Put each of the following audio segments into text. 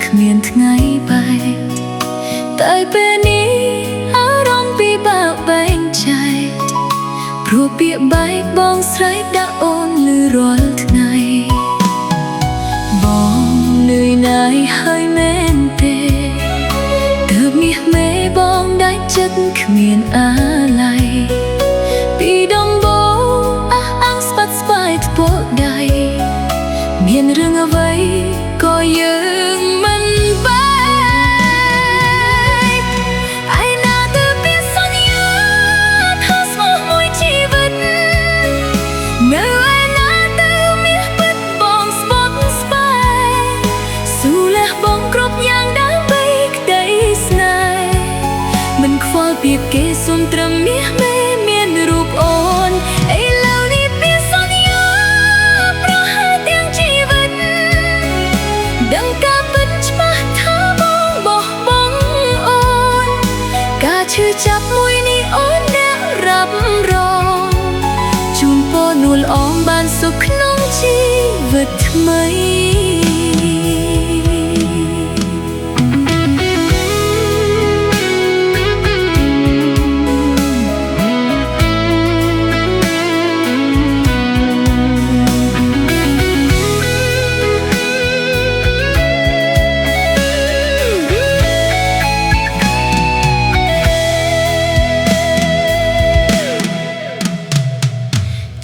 គ្មានថ្ងៃបែកតែពេលនេះអារម្មណ៍ពិបាកបែងចែកព្រោះពាក្យបែកបងស្រែកដាក់អូនឮរាល់ថ្ងៃបងនឿយណាយហើយមែនទេទើបមាសមេបងដាច់ចិត្តគ្មានអាឡ័យពីដំបូងអះអាងស្បាត់ស្បាយថ្ពក់ដៃមានរឿងអ្វីក៏យើងមិនបែកឯណាទៅពីសន្យាថាស្មោះមួយជីវិតនៅឯណាទៅមាសពិតបងស្បត់ស្បាយស៊ូលះបងគ្រប់យ៉ាងដើម្បីក្តីស្នេហ៍មិនខ្វល់ពីគេសុំត្រឹមមាសមេមានរូបអូនឥឡូវនេះពីសន្យាប្រហែលទាំងជីវិតដឹងការពិតច្បាស់ថាបងបោះបង់អូនការឈឺចាប់មួយនេះអូនអ្នករ៉ាប់រងជូនពរនួលអមបានសុខក្នុងជីវិតថ្មី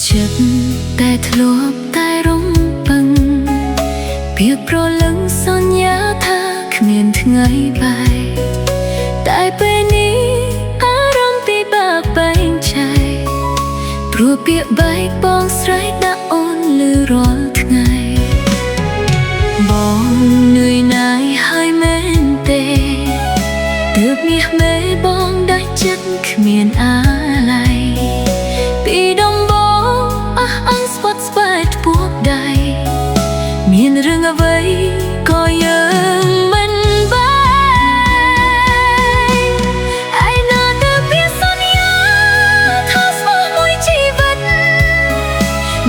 ចិត្តតែធ្លាប់តែរំពឹងពាក្យប្រលឹងសន្យាថាគ្មានថ្ងៃបែកតែពេលនេះអារម្មណ៍ពិបាកបែងចែកព្រោះពាក្យបែកបងស្រែកដាក់អូនឮរាល់ថ្ងៃបងនឿយណាយហើយមែនទេទើបមាសមេបងដាច់ចិត្តគ្មានអាឡ័យពីដំបូងអះអាងស្បាត់ស្បាយថ្ពក់ដៃមានរឿងអ្វីក៏យើងមិនបែកឯណាទៅពីសន្យាថាស្មោះមួយជីវិត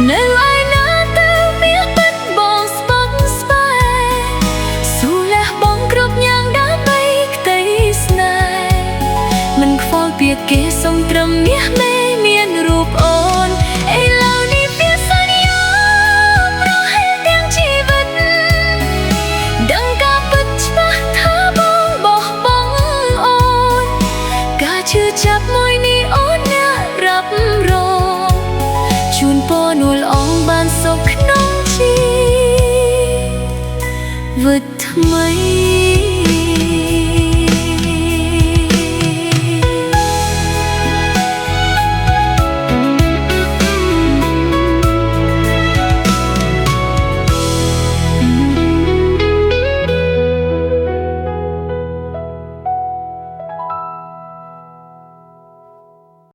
នៅឯណាទៅមាសពិតបងស្បត់ស្បាយស៊ូលះបងគ្រប់យ៉ាងដើម្បីក្តីស្នេហ៍មិនខ្វល់ពីគេសុំត្រឹមមាសមេមានរូបអូនឥឡូវនេះពីសន្យាប្រហែលទាំងជីវិតដឹងការពិតច្បាស់ថាបងបោះបង់អូនការឈឺចាប់មួយនេះអូនអ្នករ៉ាប់រងជូនពរនួលអងបានសុខក្នុងជីវិតថ្មី